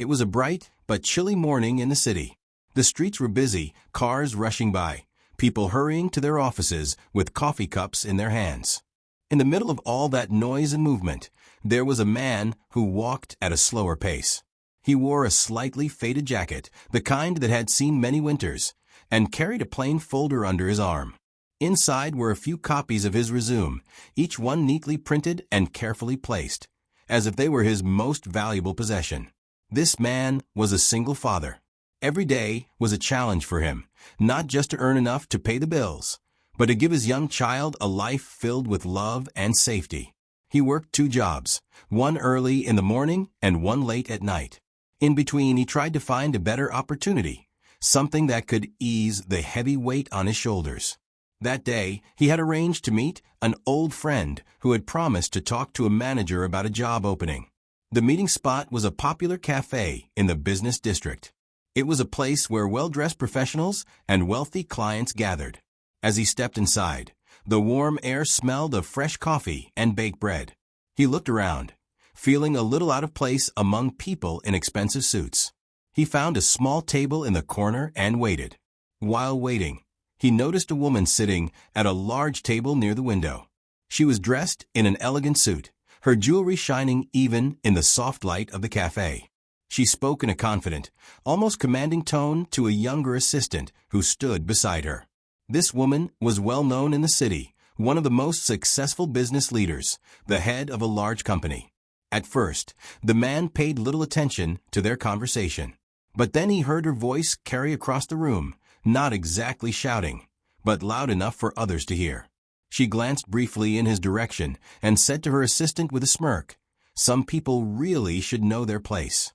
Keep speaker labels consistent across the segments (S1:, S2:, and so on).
S1: It was a bright but chilly morning in the city. The streets were busy, cars rushing by, people hurrying to their offices with coffee cups in their hands. In the middle of all that noise and movement, there was a man who walked at a slower pace. He wore a slightly faded jacket, the kind that had seen many winters, and carried a plain folder under his arm. Inside were a few copies of his resume, each one neatly printed and carefully placed, as if they were his most valuable possession. This man was a single father. Every day was a challenge for him, not just to earn enough to pay the bills, but to give his young child a life filled with love and safety. He worked 2 jobs, one early in the morning and one late at night. In between, he tried to find a better opportunity, something that could ease the heavy weight on his shoulders. That day, he had arranged to meet an old friend who had promised to talk to a manager about a job opening. The meeting spot was a popular cafe in the business district. It was a place where well-dressed professionals and wealthy clients gathered. As he stepped inside, the warm air smelled of fresh coffee and baked bread. He looked around, feeling a little out of place among people in expensive suits. He found a small table in the corner and waited. While waiting, he noticed a woman sitting at a large table near the window. She was dressed in an elegant suit, her jewelry shining even in the soft light of the cafe. She spoke in a confident, almost commanding tone to a younger assistant who stood beside her. This woman was well known in the city, one of the most successful business leaders, the head of a large company. At first, the man paid little attention to their conversation. But then he heard her voice carry across the room, not exactly shouting, but loud enough for others to hear. She glanced briefly in his direction and said to her assistant with a smirk, "Some people really should know their place."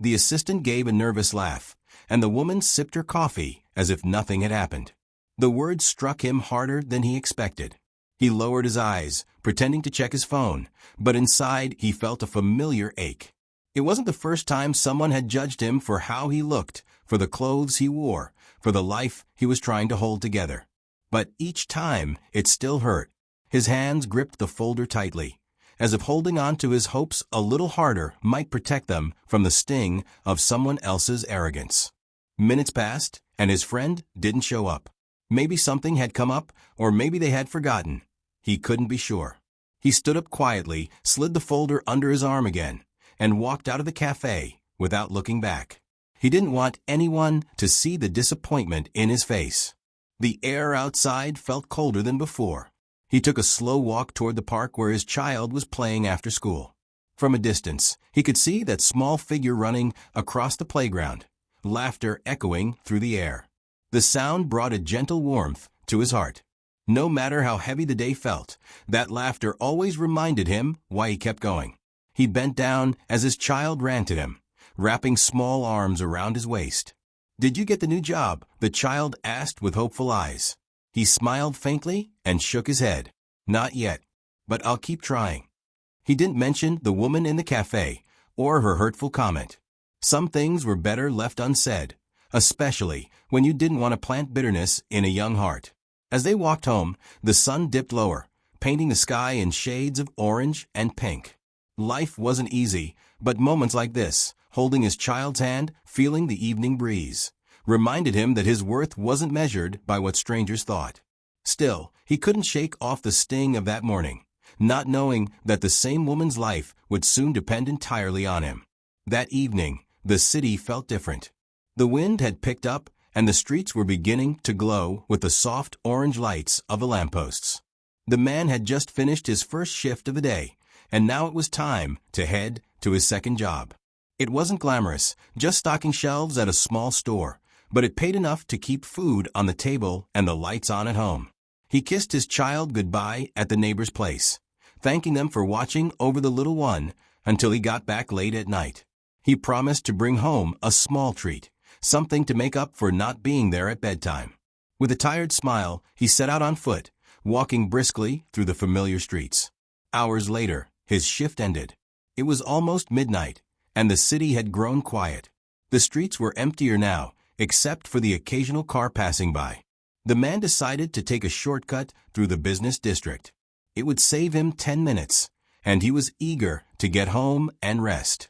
S1: The assistant gave a nervous laugh, and the woman sipped her coffee as if nothing had happened. The words struck him harder than he expected. He lowered his eyes, pretending to check his phone, but inside he felt a familiar ache. It wasn't the first time someone had judged him for how he looked, for the clothes he wore, for the life he was trying to hold together. But each time it still hurt. His hands gripped the folder tightly, as if holding on to his hopes a little harder might protect them from the sting of someone else's arrogance. Minutes passed, and his friend didn't show up. Maybe something had come up, or maybe they had forgotten. He couldn't be sure. He stood up quietly, slid the folder under his arm again, and walked out of the cafe without looking back. He didn't want anyone to see the disappointment in his face. The air outside felt colder than before. He took a slow walk toward the park where his child was playing after school. From a distance, he could see that small figure running across the playground, laughter echoing through the air. The sound brought a gentle warmth to his heart. No matter how heavy the day felt, that laughter always reminded him why he kept going. He bent down as his child ran to him, wrapping small arms around his waist. "Did you get the new job?" the child asked with hopeful eyes. He smiled faintly and shook his head. "Not yet, but I'll keep trying." He didn't mention the woman in the cafe or her hurtful comment. Some things were better left unsaid, especially when you didn't want to plant bitterness in a young heart. As they walked home, the sun dipped lower, painting the sky in shades of orange and pink. Life wasn't easy, but moments like this, holding his child's hand, feeling the evening breeze, reminded him that his worth wasn't measured by what strangers thought. Still, he couldn't shake off the sting of that morning, not knowing that the same woman's life would soon depend entirely on him. That evening, the city felt different. The wind had picked up, and the streets were beginning to glow with the soft orange lights of the lampposts. The man had just finished his first shift of the day, and now it was time to head to his second job. It wasn't glamorous, just stocking shelves at a small store, but it paid enough to keep food on the table and the lights on at home. He kissed his child goodbye at the neighbor's place, thanking them for watching over the little one until he got back late at night. He promised to bring home a small treat, something to make up for not being there at bedtime. With a tired smile, he set out on foot, walking briskly through the familiar streets. Hours later, his shift ended. It was almost midnight, and the city had grown quiet. The streets were emptier now, except for the occasional car passing by. The man decided to take a shortcut through the business district. It would save him 10 minutes, and he was eager to get home and rest.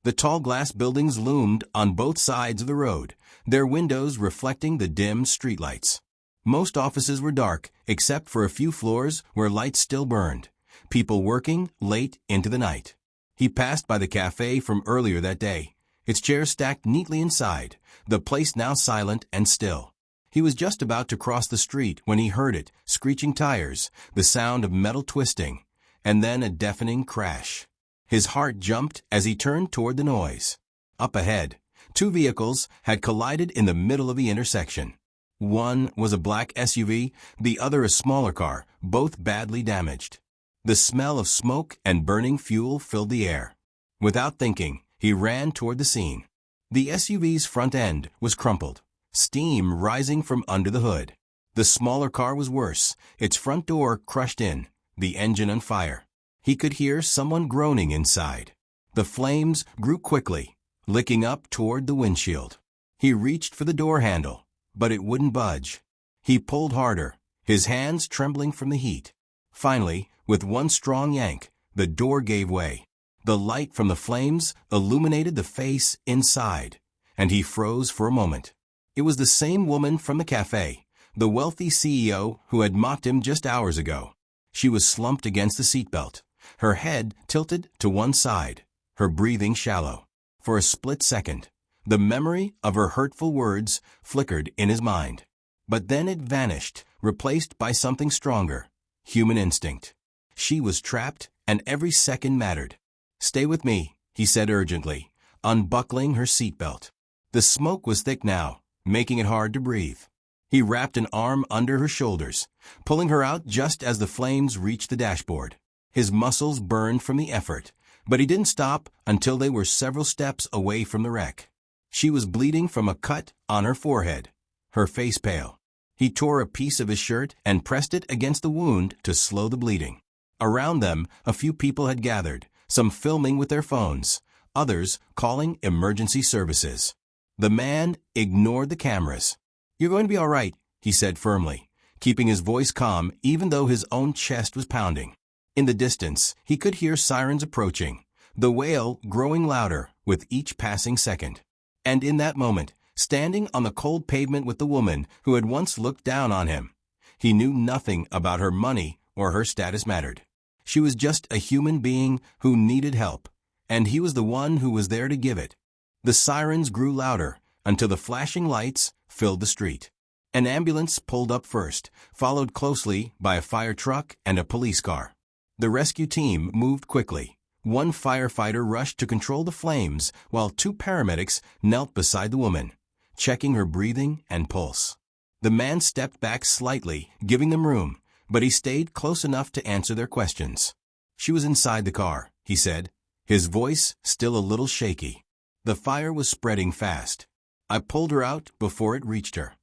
S1: The tall glass buildings loomed on both sides of the road, their windows reflecting the dim streetlights. Most offices were dark, except for a few floors where lights still burned, people working late into the night. He passed by the cafe from earlier that day, its chairs stacked neatly inside, the place now silent and still. He was just about to cross the street when he heard it, screeching tires, the sound of metal twisting, and then a deafening crash. His heart jumped as he turned toward the noise. Up ahead, two vehicles had collided in the middle of the intersection. One was a black SUV, the other a smaller car, both badly damaged. The smell of smoke and burning fuel filled the air. Without thinking, he ran toward the scene. The SUV's front end was crumpled, steam rising from under the hood. The smaller car was worse, its front door crushed in, the engine on fire. He could hear someone groaning inside. The flames grew quickly, licking up toward the windshield. He reached for the door handle, but it wouldn't budge. He pulled harder, his hands trembling from the heat. Finally, with one strong yank, the door gave way. The light from the flames illuminated the face inside, and he froze for a moment. It was the same woman from the cafe, the wealthy CEO who had mocked him just hours ago. She was slumped against the seatbelt, her head tilted to one side, her breathing shallow. For a split second, the memory of her hurtful words flickered in his mind. But then it vanished, replaced by something stronger, human instinct. She was trapped, and every second mattered. "Stay with me," he said urgently, unbuckling her seatbelt. The smoke was thick now, making it hard to breathe. He wrapped an arm under her shoulders, pulling her out just as the flames reached the dashboard. His muscles burned from the effort, but he didn't stop until they were several steps away from the wreck. She was bleeding from a cut on her forehead, her face pale. He tore a piece of his shirt and pressed it against the wound to slow the bleeding. Around them, a few people had gathered, some filming with their phones, others calling emergency services. The man ignored the cameras. "You're going to be all right," he said firmly, keeping his voice calm even though his own chest was pounding. In the distance, he could hear sirens approaching, the wail growing louder with each passing second. And in that moment, standing on the cold pavement with the woman who had once looked down on him, he knew nothing about her money or her status mattered. She was just a human being who needed help, and he was the one who was there to give it. The sirens grew louder until the flashing lights filled the street. An ambulance pulled up first, followed closely by a fire truck and a police car. The rescue team moved quickly. One firefighter rushed to control the flames while two paramedics knelt beside the woman, checking her breathing and pulse. The man stepped back slightly, giving them room, but he stayed close enough to answer their questions. "She was inside the car," he said, his voice still a little shaky. "The fire was spreading fast. I pulled her out before it reached her."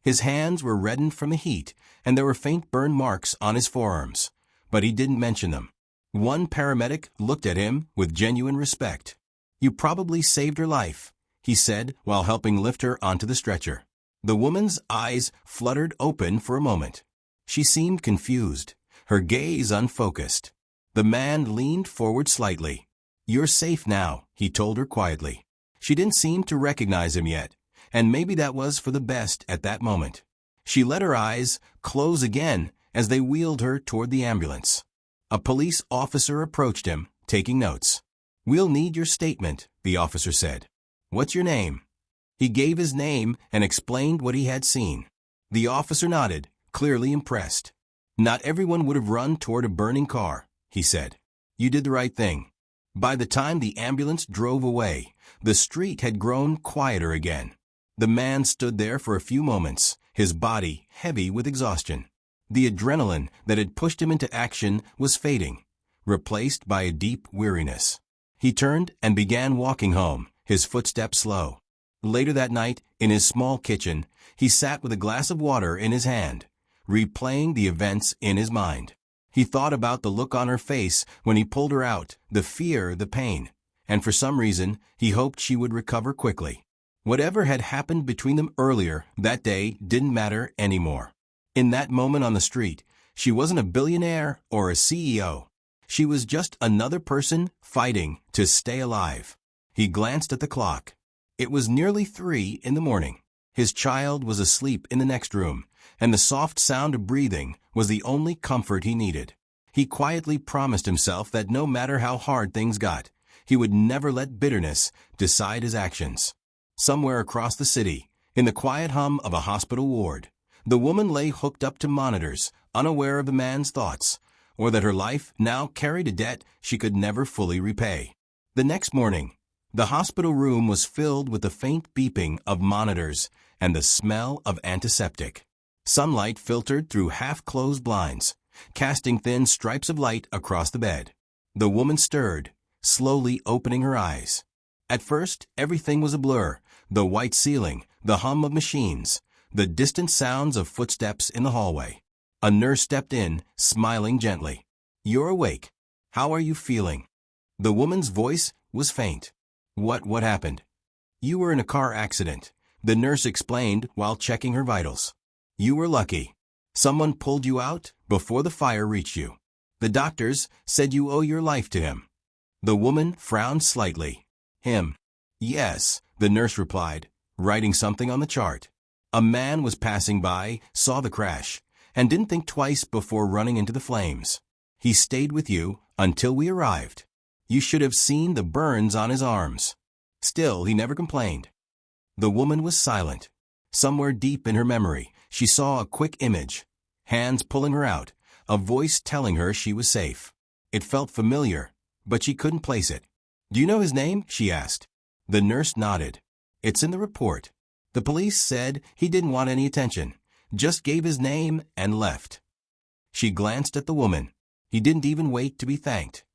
S1: His hands were reddened from the heat, and there were faint burn marks on his forearms, but he didn't mention them. One paramedic looked at him with genuine respect. "You probably saved her life," he said while helping lift her onto the stretcher. The woman's eyes fluttered open for a moment. She seemed confused, her gaze unfocused. The man leaned forward slightly. "You're safe now," he told her quietly. She didn't seem to recognize him yet, and maybe that was for the best at that moment. She let her eyes close again as they wheeled her toward the ambulance. A police officer approached him, taking notes. "We'll need your statement," the officer said. "What's your name?" He gave his name and explained what he had seen. The officer nodded, clearly impressed. "Not everyone would have run toward a burning car," he said. "You did the right thing." By the time the ambulance drove away, the street had grown quieter again. The man stood there for a few moments, his body heavy with exhaustion. The adrenaline that had pushed him into action was fading, replaced by a deep weariness. He turned and began walking home, his footsteps slow. Later that night, in his small kitchen, he sat with a glass of water in his hand, replaying the events in his mind. He thought about the look on her face when he pulled her out, the fear, the pain, and for some reason, he hoped she would recover quickly. Whatever had happened between them earlier that day didn't matter anymore. In that moment on the street, she wasn't a billionaire or a CEO. She was just another person fighting to stay alive. He glanced at the clock. It was nearly 3 in the morning. His child was asleep in the next room, and the soft sound of breathing was the only comfort he needed. He quietly promised himself that no matter how hard things got, he would never let bitterness decide his actions. Somewhere across the city, in the quiet hum of a hospital ward, the woman lay hooked up to monitors, unaware of the man's thoughts, or that her life now carried a debt she could never fully repay. The next morning, the hospital room was filled with the faint beeping of monitors and the smell of antiseptic. Sunlight filtered through half-closed blinds, casting thin stripes of light across the bed. The woman stirred, slowly opening her eyes. At first, everything was a blur: the white ceiling, the hum of machines, the distant sounds of footsteps in the hallway. A nurse stepped in, smiling gently. "You're awake. How are you feeling?" The woman's voice was faint. What happened?" "You were in a car accident," the nurse explained while checking her vitals. "You were lucky. Someone pulled you out before the fire reached you. The doctors said you owe your life to him." The woman frowned slightly. "Him?" "Yes," the nurse replied, writing something on the chart. "A man was passing by, saw the crash, and didn't think twice before running into the flames. He stayed with you until we arrived. You should have seen the burns on his arms. Still, he never complained." The woman was silent. Somewhere deep in her memory, she saw a quick image: hands pulling her out, a voice telling her she was safe. It felt familiar, but she couldn't place it. "Do you know his name?" she asked. The nurse nodded. "It's in the report. The police said he didn't want any attention, just gave his name and left." She glanced at the woman. He didn't even wait to be thanked.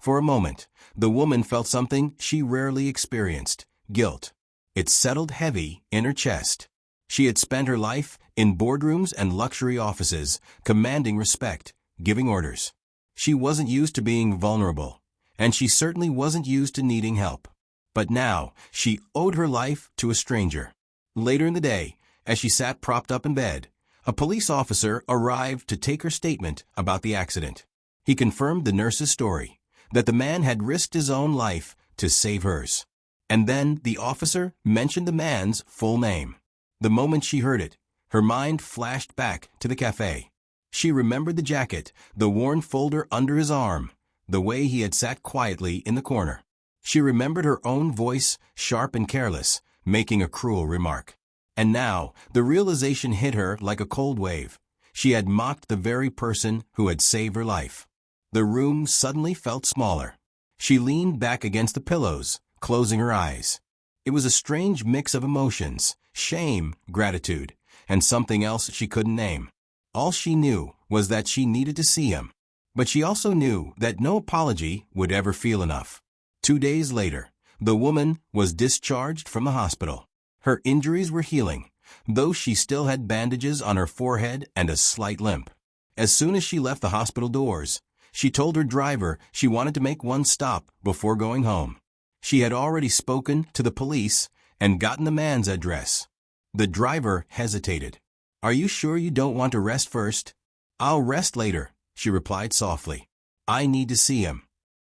S1: For a moment, the woman felt something she rarely experienced: guilt. It settled heavy in her chest. She had spent her life in boardrooms and luxury offices, commanding respect, giving orders. She wasn't used to being vulnerable, and she certainly wasn't used to needing help. But now, she owed her life to a stranger. Later in the day, as she sat propped up in bed, a police officer arrived to take her statement about the accident. He confirmed the nurse's story, that the man had risked his own life to save hers. And then the officer mentioned the man's full name. The moment she heard it, her mind flashed back to the cafe. She remembered the jacket, the worn folder under his arm, the way he had sat quietly in the corner. She remembered her own voice, sharp and careless, making a cruel remark. And now, the realization hit her like a cold wave. She had mocked the very person who had saved her life. The room suddenly felt smaller. She leaned back against the pillows, closing her eyes. It was a strange mix of emotions: shame, gratitude, and something else she couldn't name. All she knew was that she needed to see him. But she also knew that no apology would ever feel enough. 2 days later, the woman was discharged from the hospital. Her injuries were healing, though she still had bandages on her forehead and a slight limp. As soon as she left the hospital doors, she told her driver she wanted to make one stop before going home. She had already spoken to the police and gotten the man's address. The driver hesitated. "Are you sure you don't want to rest first?" "I'll rest later," she replied softly. "I need to see him."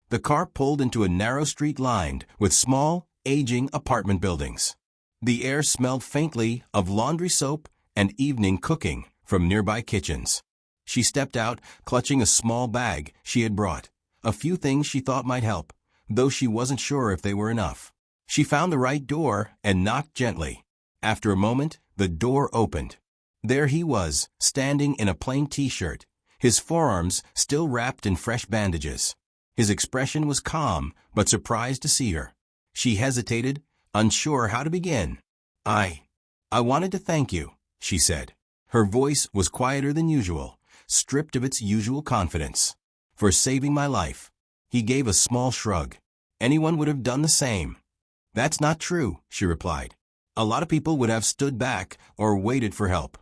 S1: The car pulled into a narrow street lined with small, aging apartment buildings. The air smelled faintly of laundry soap and evening cooking from nearby kitchens. She stepped out, clutching a small bag she had brought, a few things she thought might help, though she wasn't sure if they were enough. She found the right door and knocked gently. After a moment, the door opened. There he was, standing in a plain t-shirt, his forearms still wrapped in fresh bandages. His expression was calm, but surprised to see her. She hesitated, unsure how to begin. I wanted to thank you," she said. Her voice was quieter than usual, stripped of its usual confidence. "For saving my life." He gave a small shrug. "Anyone would have done the same." "That's not true," she replied. "A lot of people would have stood back or waited for help.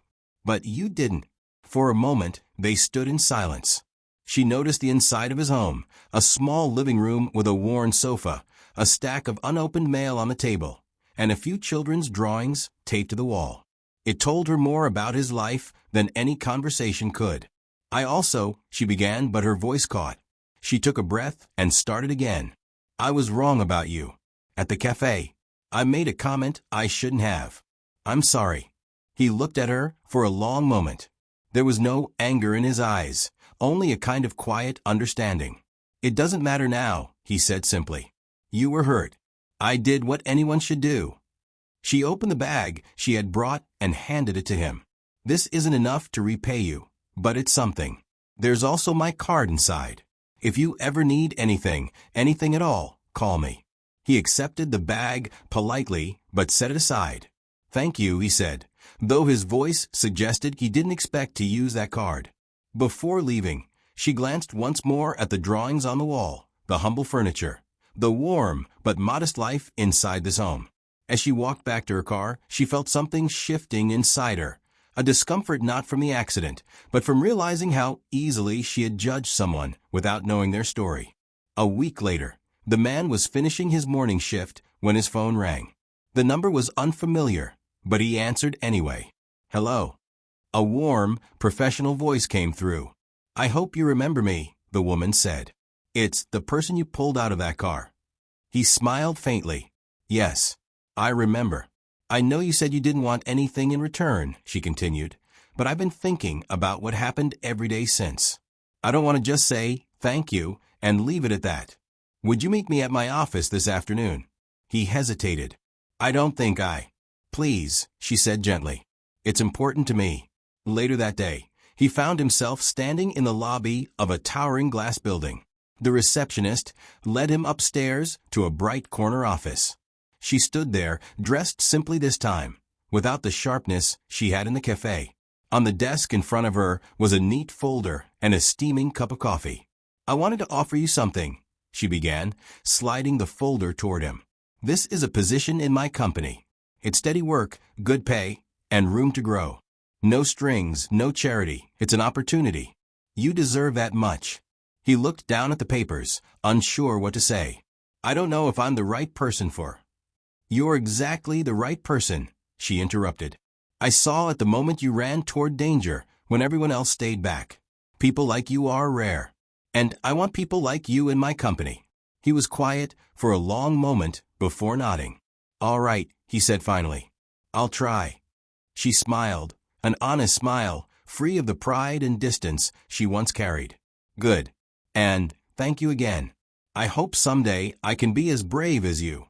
S1: But you didn't." For a moment, they stood in silence. She noticed the inside of his home, a small living room with a worn sofa, a stack of unopened mail on the table, and a few children's drawings taped to the wall. It told her more about his life than any conversation could. She began, but her voice caught. She took a breath and started again. "I was wrong about you, At the cafe. I made a comment I shouldn't have. I'm sorry. He looked at her for a long moment. There was no anger in his eyes, only a kind of quiet understanding. It doesn't matter now, he said simply. You were hurt. I did what anyone should do. She opened the bag she had brought and handed it to him. This isn't enough to repay you, but it's something. There's also my card inside. If you ever need anything at all, call me. He accepted the bag politely, but set it aside. Thank you, he said, though his voice suggested he didn't expect to use that card. Before leaving, she glanced once more at the drawings on the wall, the humble furniture, the warm but modest life inside this home. As she walked back to her car, she felt something shifting inside her, a discomfort not from the accident, but from realizing how easily she had judged someone without knowing their story. A week later, the man was finishing his morning shift when his phone rang. The number was unfamiliar, but he answered anyway. Hello. A warm, professional voice came through. I hope you remember me, the woman said. It's the person you pulled out of that car. He smiled faintly. Yes, I remember. I know you said you didn't want anything in return, she continued, but I've been thinking about what happened every day since. I don't want to just say thank you and leave it at that. Would you meet me at my office this afternoon? He hesitated. I don't think I. Please, she said gently. It's important to me. Later that day, he found himself standing in the lobby of a towering glass building. The receptionist led him upstairs to a bright corner office. She stood there, dressed simply this time, without the sharpness she had in the cafe. On the desk in front of her was a neat folder and a steaming cup of coffee. I wanted to offer you something, she began, sliding the folder toward him. This is a position in my company. It's steady work, good pay, and room to grow. No strings, no charity. It's an opportunity. You deserve that much. He looked down at the papers, unsure what to say. I don't know if I'm the right person for. You're exactly the right person, she interrupted. I saw at the moment you ran toward danger when everyone else stayed back. People like you are rare. And I want people like you in my company. He was quiet for a long moment before nodding. All right, he said finally. I'll try. She smiled, an honest smile, free of the pride and distance she once carried. Good. And thank you again. I hope someday I can be as brave as you.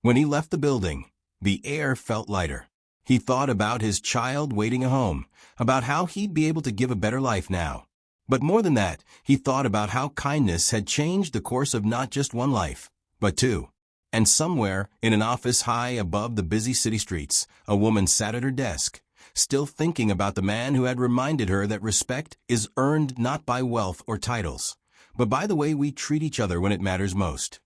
S1: When he left the building, the air felt lighter. He thought about his child waiting at home, about how he'd be able to give a better life now. But more than that, he thought about how kindness had changed the course of not just one life, but two. And somewhere, in an office high above the busy city streets, a woman sat at her desk, still thinking about the man who had reminded her that respect is earned not by wealth or titles, but by the way we treat each other when it matters most.